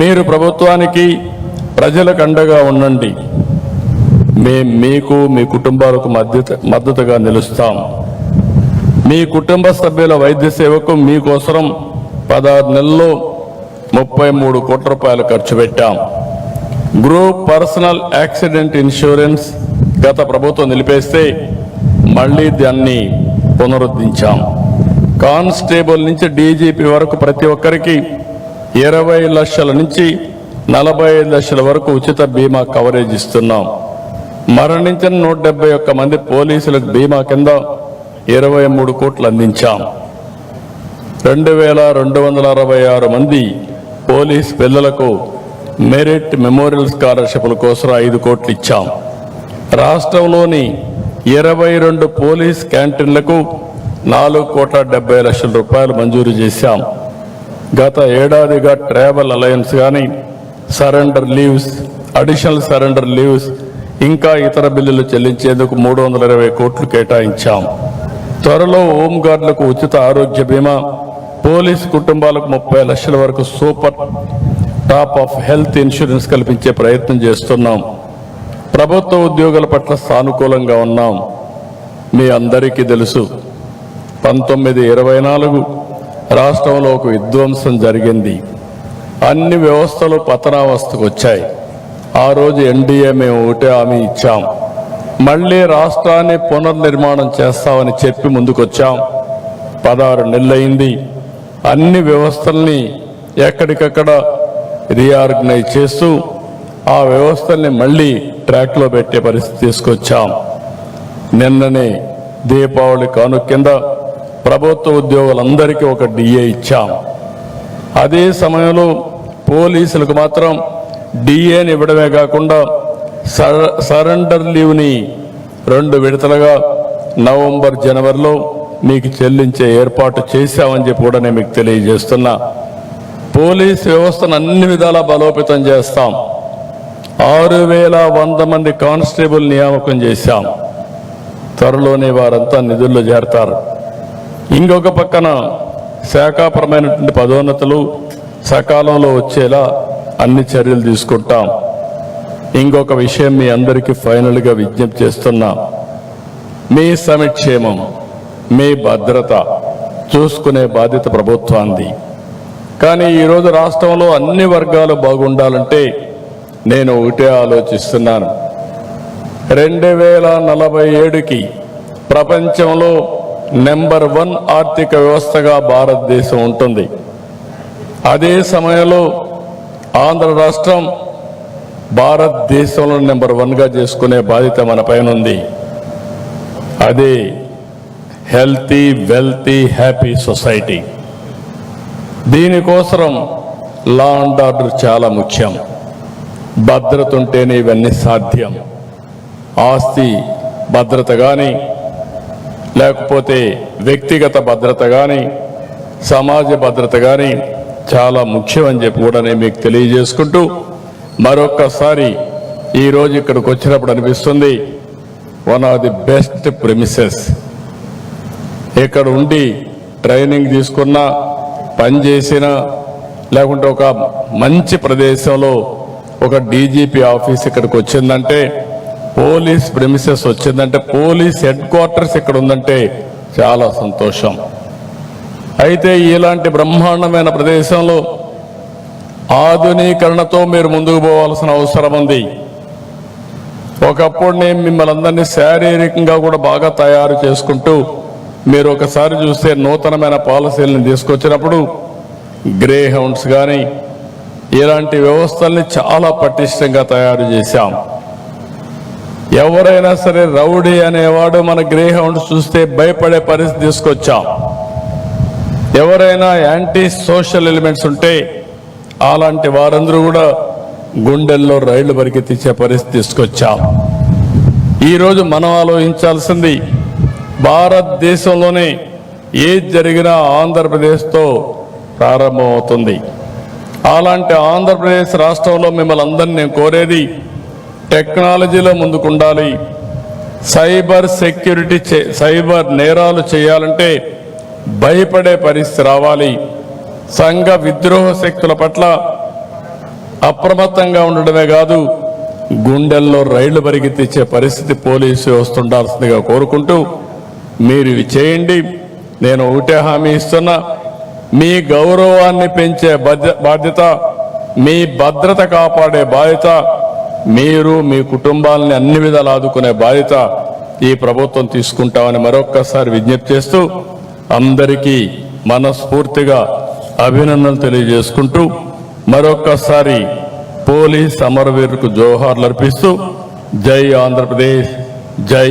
మీరు ప్రభుత్వానికి ప్రజలకు అండగా ఉండండి. మేము మీకు మీ కుటుంబాలకు మద్దతుగా నిలుస్తాం. మీ కుటుంబ సభ్యుల వైద్య సేవకు మీకోసం 16 నెలల్లో 33 కోట్ల రూపాయలు ఖర్చు పెట్టాం. గ్రూప్ పర్సనల్ యాక్సిడెంట్ ఇన్సూరెన్స్ గత ప్రభుత్వం నిలిపేస్తే మళ్ళీ దాన్ని పునరుద్ధరించాం. కానిస్టేబుల్ నుంచి డీజీపీ వరకు ప్రతి ఒక్కరికి 20 లక్షల నుంచి 45 లక్షల వరకు ఉచిత బీమా కవరేజ్ ఇస్తున్నాం. మరణించిన 171 మంది పోలీసులకు బీమా కింద 23 కోట్లు అందించాం. 2266 మంది పోలీస్ పిల్లలకు మెరిట్ మెమోరియల్ స్కాలర్షిప్ల కోసం 5 కోట్లు ఇచ్చాం. రాష్ట్రంలోని 22 పోలీస్ క్యాంటీన్లకు 4,70,00,000 రూపాయలు మంజూరు చేశాం. గత ఏడాదిగా ట్రావెల్ అలయన్స్ కానీ surrender leaves, additional surrender leaves ఇంకా ఇతర బిల్లులు చెల్లించేందుకు 320 కోట్లు కేటాయించాం. త్వరలో హోంగార్డులకు ఉచిత ఆరోగ్య బీమా, పోలీసు కుటుంబాలకు 30 లక్షల వరకు super top of health insurance కల్పించే ప్రయత్నం చేస్తున్నాం. ప్రభుత్వ ఉద్యోగుల పట్ల సానుకూలంగా ఉన్నాం. మీ అందరికీ తెలుసు, 1924 రాష్ట్రంలో ఒక విధ్వంసం జరిగింది. అన్ని వ్యవస్థలు పతనావస్థకు వచ్చాయి. ఆ రోజు ఎన్డీఏ మేము ఒకటే హామీ ఇచ్చాం, మళ్ళీ రాష్ట్రాన్ని పునర్నిర్మాణం చేస్తామని చెప్పి ముందుకొచ్చాం. 16 నెలలైంది. అన్ని వ్యవస్థల్ని ఎక్కడికక్కడ రీఆర్గనైజ్ చేస్తూ ఆ వ్యవస్థల్ని మళ్ళీ ట్రాక్లో పెట్టే పరిస్థితి తీసుకొచ్చాం. నిన్ననే దీపావళి కానుక కింద ప్రభుత్వ ఉద్యోగులందరికీ ఒక డిఏ ఇచ్చాం. అదే సమయంలో పోలీసులకు మాత్రం డిఏని ఇవ్వడమే కాకుండా సరెండర్ లీవ్ని 2 విడతలుగా నవంబర్, జనవరిలో మీకు చెల్లించే ఏర్పాటు చేశామని చెప్పి కూడా నేను మీకు తెలియజేస్తున్నా. పోలీస్ వ్యవస్థను అన్ని విధాలా బలోపేతం చేస్తాం. 6,100 మంది కానిస్టేబుల్ నియామకం చేశాం. త్వరలోనే వారంతా నిధుల్లో చేరతారు. ఇంకొక పక్కన శాఖాపరమైనటువంటి పదోన్నతులు సకాలంలో వచ్చేలా అన్ని చర్యలు తీసుకుంటాం. ఇంకొక విషయం మీ అందరికీ ఫైనల్గా విజ్ఞప్తి చేస్తున్నా, మీ సంక్షేమం, మీ భద్రత చూసుకునే బాధ్యత ప్రభుత్వానికి. కానీ ఈరోజు రాష్ట్రంలో అన్ని వర్గాలు బాగుండాలంటే నేను ఒకటే ఆలోచిస్తున్నాను. 2047కి ప్రపంచంలో నెంబర్ 1 ఆర్థిక వ్యవస్థగా భారతదేశం ఉంటుంది. అదే సమయంలో ఆంధ్ర రాష్ట్రం భారతదేశంలో నెంబర్ 1గా చేసుకునే బాధ్యత మన పైన ఉంది. అదే హెల్తీ, వెల్తీ, హ్యాపీ సొసైటీ. దీనికోసం లా అండ్ ఆర్డర్ చాలా ముఖ్యం. భద్రత ఉంటేనే ఇవన్నీ సాధ్యం. ఆస్తి భద్రత కానీ, లేకపోతే వ్యక్తిగత భద్రత కానీ, సమాజ భద్రత కానీ చాలా ముఖ్యమని చెప్పి కూడా నేను మీకు తెలియజేసుకుంటూ, మరొక్కసారి ఈరోజు ఇక్కడికి వచ్చినప్పుడు అనిపిస్తుంది, one of the best premises. ఇక్కడ ఉండి ట్రైనింగ్ తీసుకున్నా, పనిచేసినా, లేకుంటే ఒక మంచి ప్రదేశంలో ఒక డీజీపీ ఆఫీస్ ఇక్కడికి వచ్చిందంటే, పోలీస్ ప్రెమిసెస్ వచ్చిందంటే, పోలీస్ హెడ్ క్వార్టర్స్ ఇక్కడ ఉందంటే చాలా సంతోషం. అయితే ఇలాంటి బ్రహ్మాండమైన ప్రదేశంలో ఆధునీకరణతో మీరు ముందుకు పోవాల్సిన అవసరం ఉంది. ఒకప్పుడు నేను మిమ్మల్ని అందరినీ శారీరకంగా కూడా బాగా తయారు చేసుకుంటూ, మీరు ఒకసారి చూస్తే నూతనమైన పాలసీలను తీసుకొచ్చినప్పుడు గ్రే హౌండ్స్ కానీ ఇలాంటి వ్యవస్థల్ని చాలా పటిష్టంగా తయారు చేశాం. ఎవరైనా సరే రౌడీ అనేవాడు మన గ్రే హౌండ్స్ చూస్తే భయపడే పరిస్థితి తీసుకొచ్చాం. ఎవరైనా యాంటీ సోషల్ ఎలిమెంట్స్ ఉంటే అలాంటి వారందరూ కూడా గుండెల్లో రైళ్లు పరిగెత్తించే పరిస్థితి తీసుకొచ్చాం. ఈరోజు మనం ఆలోచించాల్సింది, భారతదేశంలోనే ఏది జరిగినా ఆంధ్రప్రదేశ్తో ప్రారంభమవుతుంది. అలాంటి ఆంధ్రప్రదేశ్ రాష్ట్రంలో మిమ్మల్ని అందరినీ నేను కోరేది, టెక్నాలజీలో ముందుకుండాలి. సైబర్ సెక్యూరిటీ, సైబర్ నేరాలు చేయాలంటే భయపడే పరిస్థితి రావాలి. సంఘ విద్రోహ శక్తుల పట్ల అప్రమత్తంగా ఉండడమే కాదు, గుండెల్లో రైళ్లు పరిగెత్తించే పరిస్థితి పోలీసు వ్యవస్థ ఉండాల్సిందిగా కోరుకుంటూ మీరు ఇవి చేయండి. నేను ఒకటే హామీ ఇస్తున్నా, మీ గౌరవాన్ని పెంచే బాధ్యత, మీ భద్రత కాపాడే బాధ్యత, మీరు మీ కుటుంబాలని అన్ని విధాలు ఆదుకునే బాధ్యత ఈ ప్రభుత్వం తీసుకుంటామని మరొక్కసారి విజ్ఞప్తి చేస్తూ అందరికీ మనస్ఫూర్తిగా అభినందనలు తెలియజేసుకుంటూ మరొక్కసారి పోలీస్ అమరవీరులకు జోహార్లు అర్పిస్తూ జై ఆంధ్రప్రదేశ్, జై